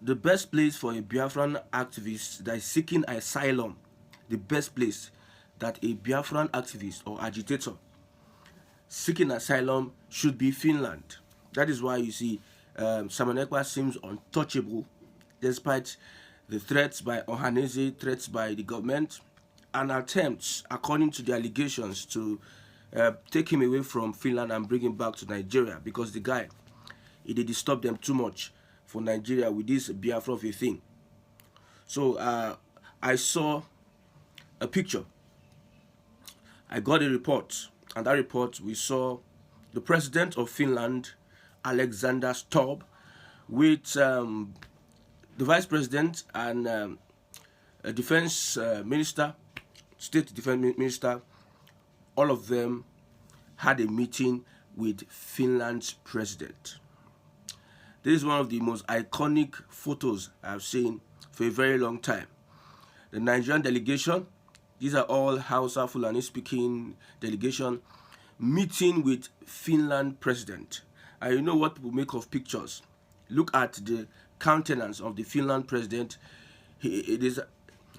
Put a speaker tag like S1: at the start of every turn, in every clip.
S1: the best place for a Biafran activist that is seeking asylum, the best place that a Biafran activist or agitator seeking asylum should be Finland. That is why you see Simon Ekpa seems untouchable despite the threats by Ohanese, threats by the government, and attempts, according to the allegations, to take him away from Finland and bring him back to Nigeria because the guy, he did disturb them too much for Nigeria with this Biafra of a thing. So I saw a picture. I got a report, and that report we saw the president of Finland, Alexander Stubb, with the vice president and a defense minister, state defense minister. All of them had a meeting with Finland's president. This is one of the most iconic photos I've seen for a very long time. The Nigerian delegation, these are all Hausa Fulani speaking delegation, meeting with Finland president. And you know what people make of pictures. Look at the countenance of the Finland president. It is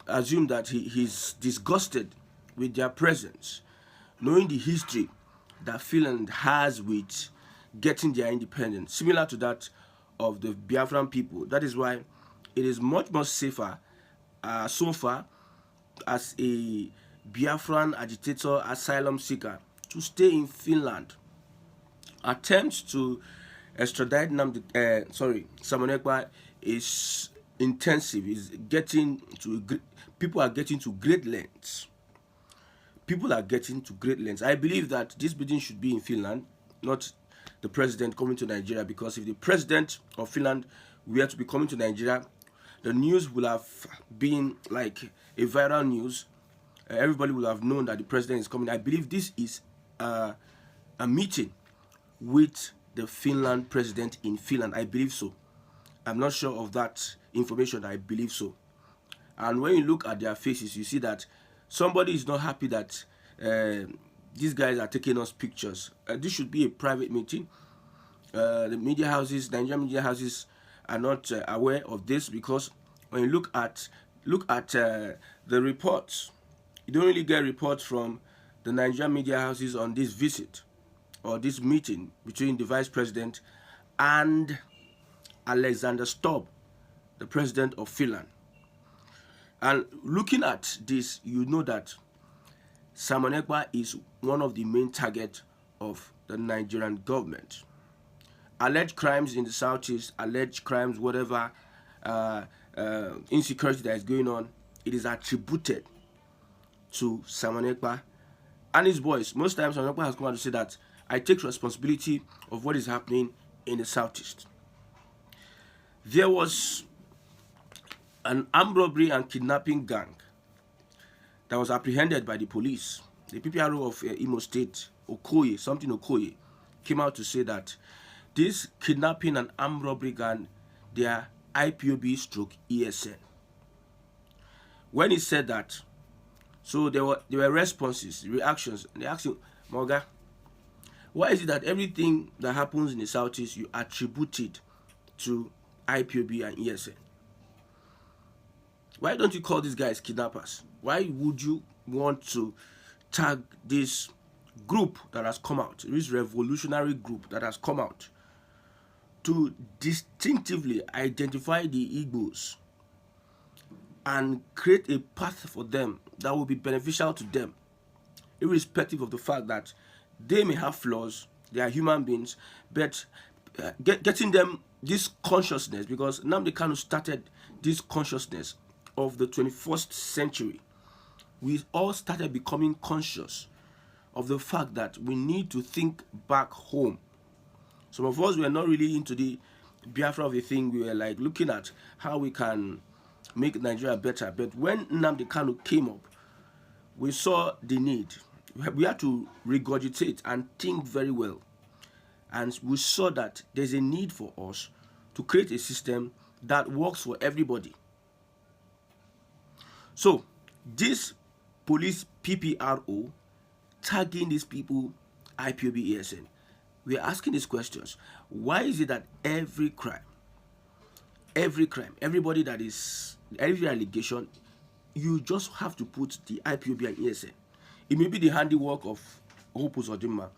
S1: assumed that he's disgusted with their presence, knowing the history that Finland has with getting their independence, similar to that of the Biafran people. That is why it is much more safer so far as a Biafran agitator, asylum seeker, to stay in Finland. Attempts to extradite Simon Ekpa is intensive. Is getting to people are getting to great lengths. People are getting to great lengths. I believe that this meeting should be in Finland, not the president coming to Nigeria, because if the president of Finland were to be coming to Nigeria, the news will have been like a viral news. Everybody will have known that the president is coming. I believe this is a meeting with the Finland president in Finland. I believe so. I'm not sure of that information. I believe so. And when you look at their faces, you see that somebody is not happy that these guys are taking us pictures. This should be a private meeting. The media houses, Nigerian media houses, are not aware of this, because when you look at the reports, you don't really get reports from the Nigerian media houses on this visit or this meeting between the vice president and Alexander Stubb, the president of Finland. And looking at this, you know that Simon Ekpa is one of the main targets of the Nigerian government. Alleged crimes in the southeast, alleged crimes, whatever insecurity that is going on, it is attributed to Simon Ekpa and his boys. Most times Simon Ekpa has come out to say that I take responsibility of what is happening in the southeast. There was an armed robbery and kidnapping gang that was apprehended by the police. The PPRO of Imo State, Okoye, came out to say that this kidnapping and armed robbery gang, they are IPOB stroke ESN. When he said that, so there were responses, reactions, and they asked him, Morga, why is it that everything that happens in the southeast you attribute it to IPOB and ESN? Why don't you call these guys kidnappers? Why would you want to tag this group that has come out, this revolutionary group that has come out, to distinctively identify the Igbos and create a path for them that will be beneficial to them, irrespective of the fact that they may have flaws, they are human beings, but getting them this consciousness, because Nnamdi Kanu started this consciousness of the 21st century. We all started becoming conscious of the fact that we need to think back home. Some of us were not really into the Biafra of the thing. We were like looking at how we can make Nigeria better. But when Nnamdi Kanu came up, we saw the need. We had to regurgitate and think very well. And we saw that there's a need for us to create a system that works for everybody. So, this police PPRO tagging these people IPOB ESN, we are asking these questions. Why is it that every crime, every crime, every allegation, you just have to put the IPOB and ESN. It may be the handiwork of Hope Uzodinma,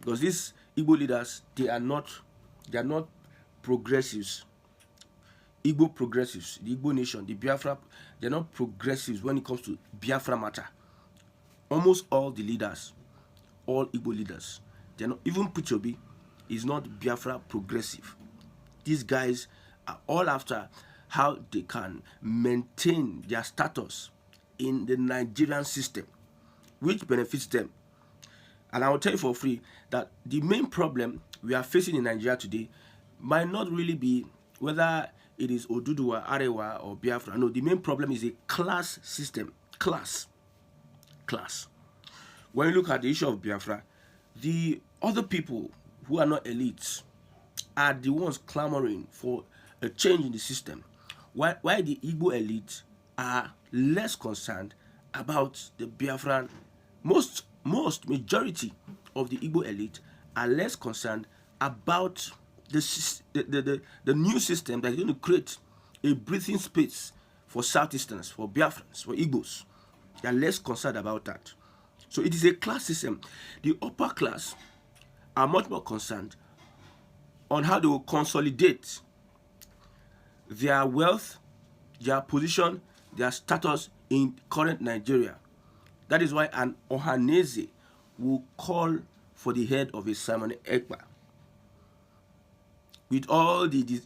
S1: because these Igbo leaders, they are not progressives. Igbo progressives, the Igbo nation, the Biafra, they're not progressives when it comes to Biafra matter. Almost all the leaders, all Igbo leaders, they're not, even Puchobi is not Biafra progressive. These guys are all after how they can maintain their status in the Nigerian system, which benefits them. And I will tell you for free that the main problem we are facing in Nigeria today might not really be whether it is Oduduwa, Arewa, or Biafra. No, the main problem is a class system. Class. When you look at the issue of Biafra, the other people who are not elites are the ones clamoring for a change in the system. Why the Igbo elite are less concerned about the Biafran. Majority of the Igbo elite are less concerned about the new system that is going to create a breathing space for Southeasterners, for Biafrans, for Igbos. They are less concerned about that. So it is a class system. The upper class are much more concerned on how they will consolidate their wealth, their position, their status in current Nigeria. That is why an Ohaneze will call for the head of a Simon Ekpa. With all these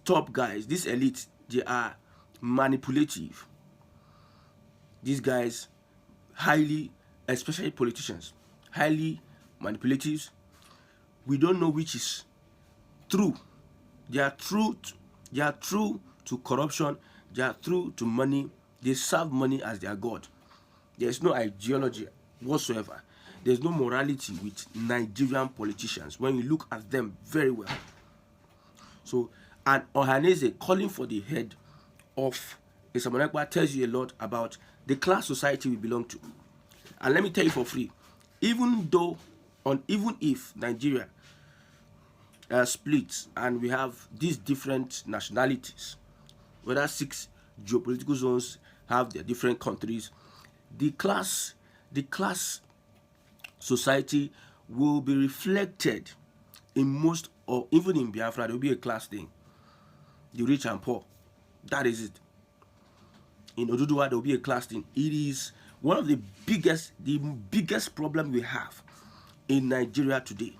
S1: top guys, these elites, they are manipulative. These guys, highly, especially politicians, highly manipulative. We don't know which is true. They are true to corruption. They are true to money. They serve money as their god. There is no ideology whatsoever. There's no morality with Nigerian politicians when you look at them very well. So, an Ohaneze calling for the head of a Simon Ekpa tells you a lot about the class society we belong to. And let me tell you for free, even if Nigeria splits and we have these different nationalities, whether 6 geopolitical zones have their different countries, the class society will be reflected in most, or even in Biafra, there will be a class thing. The rich and poor. That is it. In Oduduwa, there will be a class thing. It is one of the biggest problem we have in Nigeria today.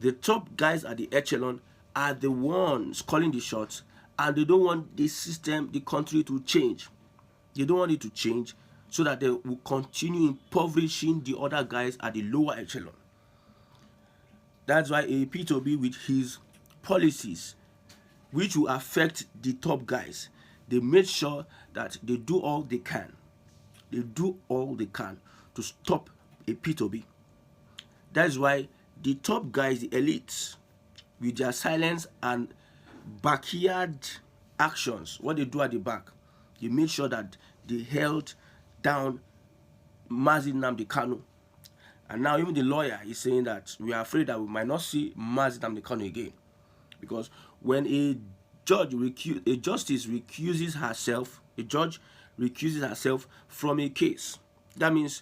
S1: The top guys at the echelon are the ones calling the shots, and they don't want the system, the country to change. They don't want it to change so that they will continue impoverishing the other guys at the lower echelon. That's why a P2B with his policies, which will affect the top guys, they made sure that they do all they can. They do all they can to stop a P2B. That's why the top guys, the elites, with their silence and backyard actions, what they do at the back, they made sure that they held down Mazi Nnamdi Kanu. And now even the lawyer is saying that we are afraid that we might not see Mazi Nnamdi Kanu again. Because when a justice recuses herself, a judge recuses herself from a case, that means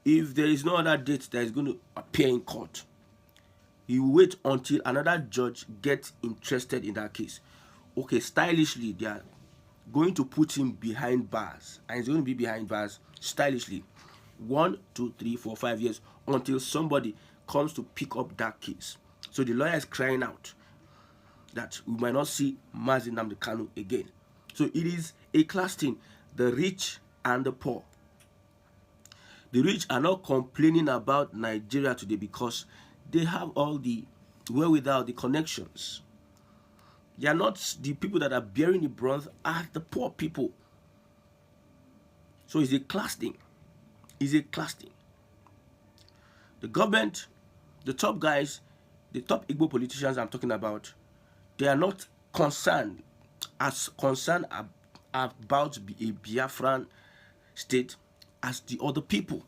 S1: if there is no other date that is going to appear in court, you wait until another judge gets interested in that case. Okay, stylishly, they are going to put him behind bars, and he's going to be behind bars stylishly 1, 2, 3, 4, 5 years until somebody comes to pick up that case. So the lawyer is crying out that we might not see Mazi Nnamdi Kanu again. So it is a class thing, the rich and the poor. The rich are not complaining about Nigeria today because they have all the wherewithal, the connections. They are not the people that are bearing the brunt, are the poor people. So it's a class thing. It's a class thing. The government, the top guys, the top Igbo politicians I'm talking about, they are not concerned about a Biafran state as the other people.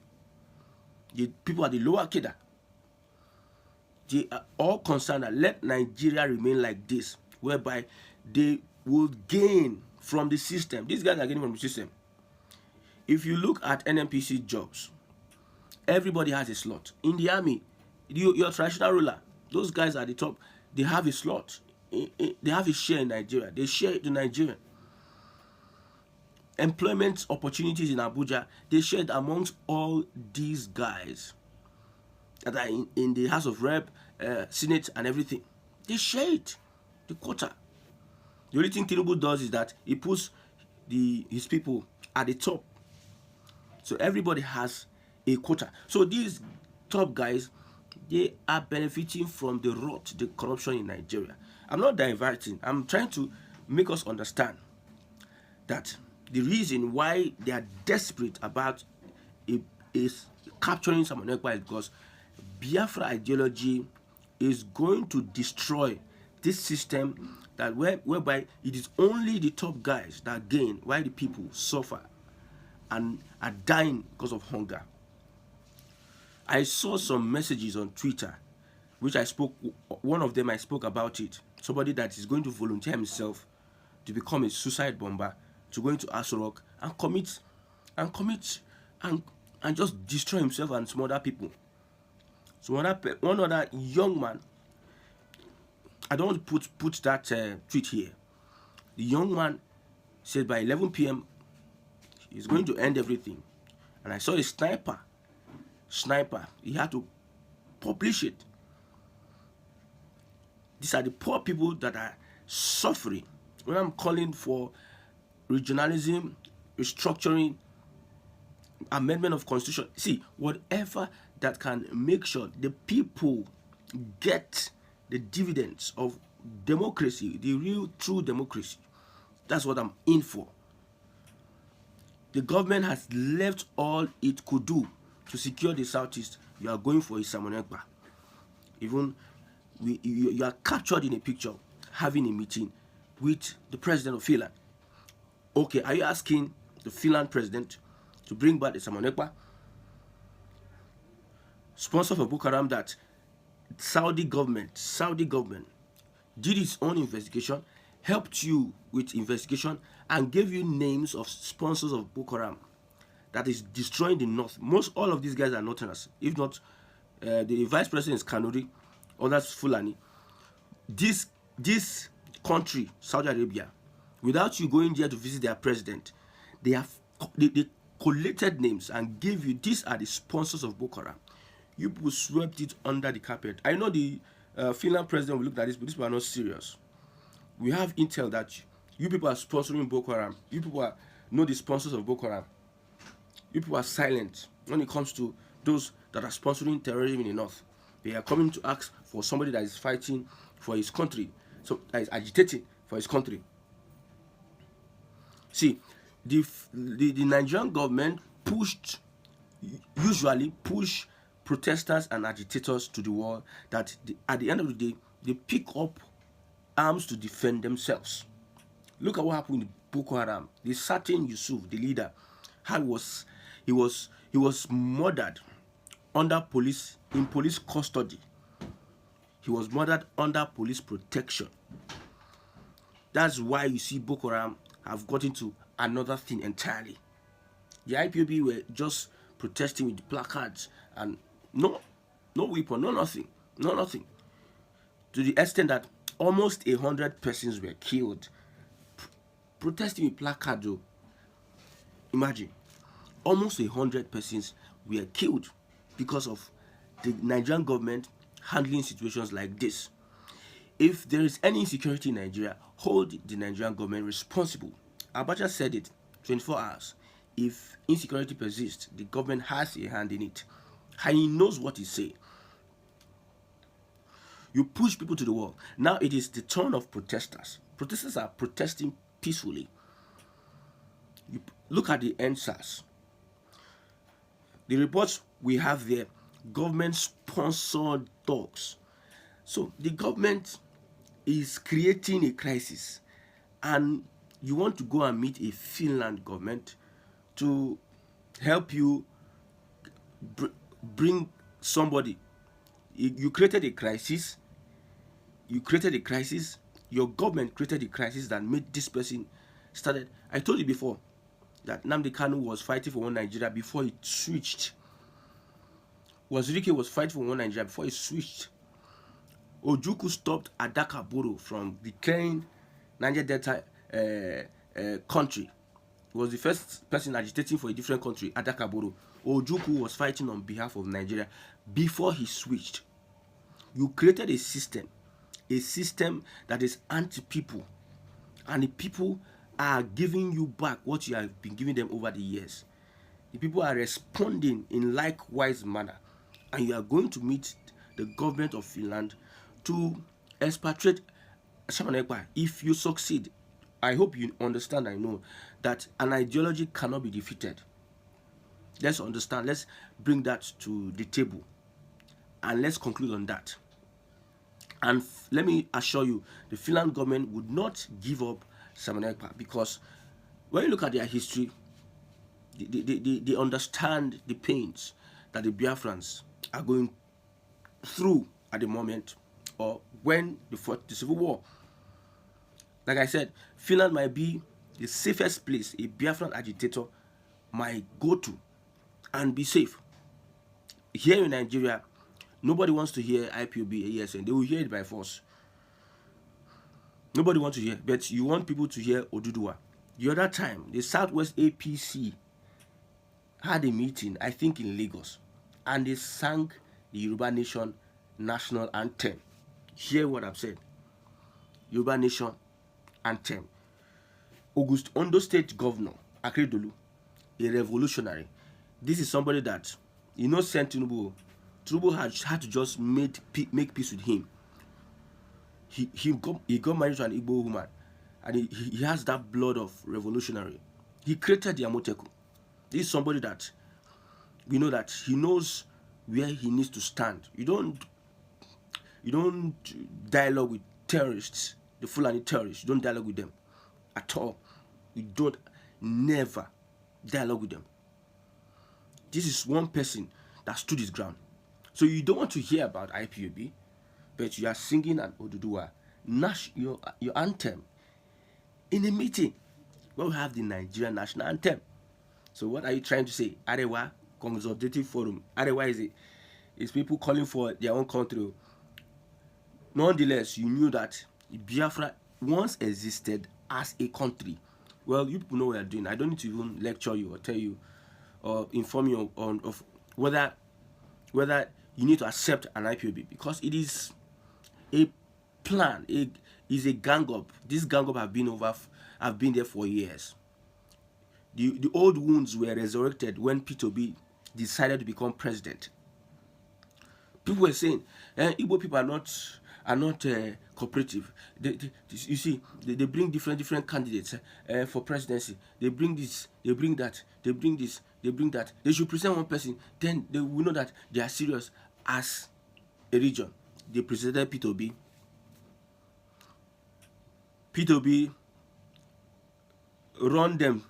S1: The people at the lower Keda. They are all concerned that let Nigeria remain like this. whereby they will gain from the system. These guys are getting from the system. If you look at NNPC jobs, everybody has a slot. In the army, your traditional ruler, those guys at the top, they have a slot. They have a share in Nigeria. They share it to Nigeria. Employment opportunities in Abuja, they shared amongst all these guys that are in the House of Rep, Senate, and everything. They share it, the quota. The only thing Tinubu does is that he puts his people at the top. So everybody has a quota. So these top guys, they are benefiting from the rot, the corruption in Nigeria. I'm not diverting. I'm trying to make us understand that the reason why they are desperate about is capturing Simon Ekpa is because Biafra ideology is going to destroy this system that whereby it is only the top guys that gain while the people suffer and are dying because of hunger. I saw some messages on Twitter which one of them I spoke about it. Somebody that is going to volunteer himself to become a suicide bomber, to go into Aso Rock and commit and just destroy himself and some other people. So one other young man, I don't want to put that tweet here. The young man said by 11 p.m. he's going to end everything. And I saw a sniper. He had to publish it. These are the poor people that are suffering. When I'm calling for regionalism, restructuring, amendment of constitution, see, whatever that can make sure the people get the dividends of democracy, the real true democracy, that's what I'm in for. The government has left all it could do to secure the Southeast. You are going for a Simon Ekpa. Even you are captured in a picture having a meeting with the president of Finland. Okay, are you asking the Finland president to bring back the Simon Ekpa? Sponsor for Boko Haram, that Saudi government did its own investigation, helped you with investigation, and gave you names of sponsors of Boko Haram that is destroying the north. All of these guys are northerners. If not, the vice president is Kanuri, others Fulani. This country, Saudi Arabia, without you going there to visit their president, they collected names and gave you, these are the sponsors of Boko Haram. You people swept it under the carpet. I know the Finland president will look at this, but these people are not serious. We have intel that you people are sponsoring Boko Haram. You people know the sponsors of Boko Haram. You people are silent when it comes to those that are sponsoring terrorism in the north. They are coming to ask for somebody that is fighting for his country, so that is agitating for his country. See, the Nigerian government usually push protesters and agitators to the wall, that at the end of the day, they pick up arms to defend themselves. Look at what happened with Boko Haram. The certain Yusuf, the leader, how he was murdered under in police custody. He was murdered under police protection. That's why you see Boko Haram have got into another thing entirely. The IPOB were just protesting with placards and no weapon, no nothing. To the extent that almost 100 persons were killed protesting with placards. Imagine, almost 100 persons were killed because of the Nigerian government handling situations like this. If there is any insecurity in Nigeria, hold the Nigerian government responsible. Abacha said it 24 hours. If insecurity persists, the government has a hand in it. And he knows what he said. You push people to the wall. Now it is the turn of protesters. Protesters are protesting peacefully. You look at the NSAS. The reports we have there, government-sponsored talks. So the government is creating a crisis, and you want to go and meet a Finland government to help you bring somebody. You created a crisis. You Your government created the crisis that made this person started. I told you before that Nnamdi Kanu was fighting for one Nigeria before he switched. Wazirike was fighting for one Nigeria before he switched. Ojukwu stopped Adakaboro from declaring Niger Delta country. He was the first person agitating for a different country, Adakaboro. Ojukwu was fighting on behalf of Nigeria before he switched. You created a system that is anti-people, and the people are giving you back what you have been giving them over the years. The people are responding in likewise manner, and you are going to meet the government of Finland to expatriate Ekpa. If you succeed, I hope you understand, I know, that an ideology cannot be defeated. Let's understand, let's bring that to the table, and let's conclude on that. And let me assure you, the Finland government would not give up Ekpa, because when you look at their history, they understand the pains that the Biafrans are going through at the moment, or when they fought the civil war. Like I said, Finland might be the safest place a Biafran agitator might go to and be safe. Here in Nigeria, nobody wants to hear IPOB, ASN. They will hear it by force. Nobody wants to hear, but you want people to hear Oduduwa. The other time, the Southwest APC had a meeting, I think in Lagos, and they sang the Yoruba Nation national anthem. Hear what I've said. Yoruba Nation anthem. Ondo State Governor Akeredolu, a revolutionary. This is somebody that, sent Tinubu. Tinubu had to just make peace with him. He got married to an Igbo woman, and he has that blood of revolutionary. He created the Amoteku. This is somebody that we know that he knows where he needs to stand. You don't dialogue with terrorists, the Fulani terrorists. You don't dialogue with them at all. You don't never dialogue with them. This is one person that stood his ground. So you don't want to hear about IPOB, but you are singing an Oduduwa, your anthem, in a meeting where we have the Nigerian national anthem. So what are you trying to say? Arewa Consultative Forum. Arewa is people calling for their own country. Nonetheless, you knew that Biafra once existed as a country. Well, you people know what you're doing. I don't need to even lecture you or tell you or inform you of whether you need to accept an IPOB, because it is a plan. It is a gang up. This gang up have been there for years. The old wounds were resurrected when P2B decided to become president. People were saying, Igbo people are not cooperative. You see, they bring different candidates for presidency. They bring this, they bring that, they bring this, they bring that. They should present one person, then they will know that they are serious as a region. They presented P2B. P2B run them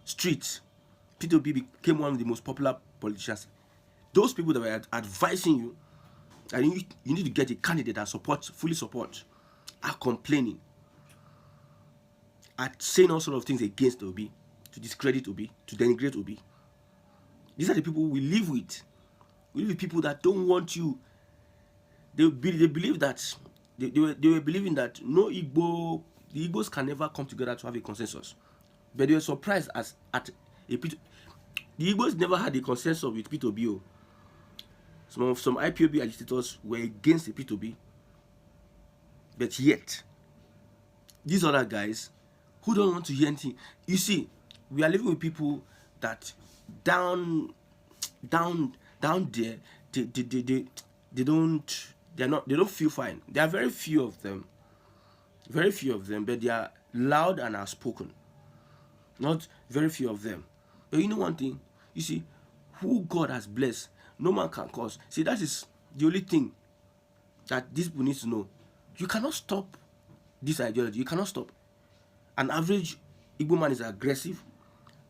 S1: streets. P2B became one of the most popular politicians. Those people that were advising you, and you need to get a candidate that fully support, are complaining, are saying all sorts of things against Obi, to discredit Obi, to denigrate Obi. These are the people we live with. We live with people that don't want you. They believe that they were believing that the Igbos can never come together to have a consensus. But they were surprised at a P2B. The Igbos never had a consensus with P2B. Some IPOB agitators were against the P2B. But yet, these other guys who don't want to hear anything. You see, we are living with people that down there, they don't feel fine. There are very few of them, but they are loud and outspoken. Not very few of them. But you know one thing, you see, who God has blessed, no man can cause. See, that is the only thing that these people need to know. You cannot stop this ideology. You cannot stop. An average Igbo man is aggressive.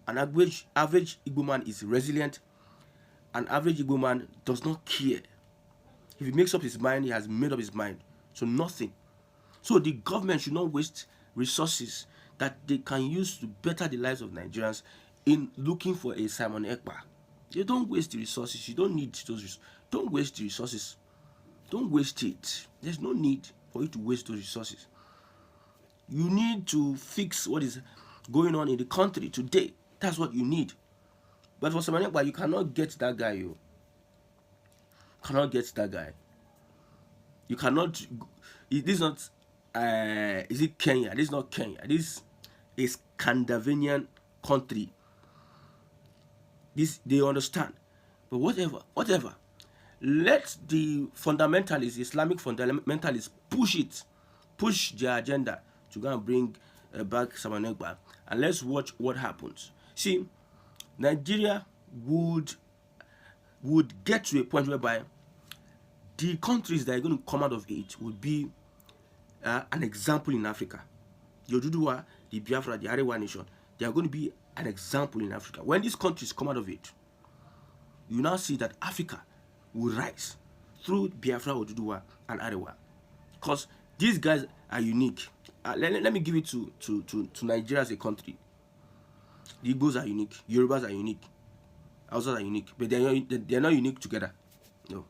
S1: An average Igbo man is resilient. An average Igbo man does not care. If he makes up his mind, he has made up his mind. So nothing So the government should not waste resources that they can use to better the lives of Nigerians in looking for a Simon Ekpa. You don't waste the resources. You don't need those. Don't waste the resources. Don't waste it. There's no need for you to waste those resources. You need to fix what is going on in the country today. That's what you need. But for Simon Ekpa, you cannot get that guy. You cannot get that guy. You cannot. This is not. Is it Kenya? This is not Kenya. This is Scandinavian country. This they understand. But whatever. Let the fundamentalists, Islamic fundamentalists, push their agenda to go and bring back Simon Ekpa, and let's watch what happens. See, Nigeria would get to a point whereby the countries that are going to come out of it would be an example in Africa. The Oduduwa, the Biafra, the Arewa nation, they are going to be an example in Africa. When these countries come out of it, you now see that Africa will rise through Biafra, Oduduwa, and Arewa, because these guys are unique. Let me give it to Nigeria as a country. The Igbos are unique, Yorubas are unique, Hausas are unique, but they're not unique together. No.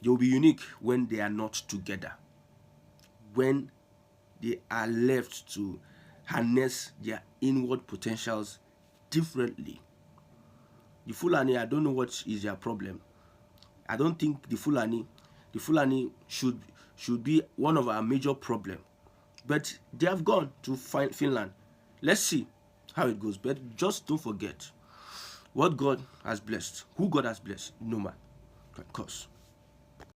S1: They will be unique when they are not together. When they are left to harness their inward potentials differently. The Fulani, I don't know what is their problem. I don't think the Fulani should be one of our major problems. But they have gone to Finland. Let's see how it goes. But just don't forget what God has blessed. Who God has blessed, no man can curse.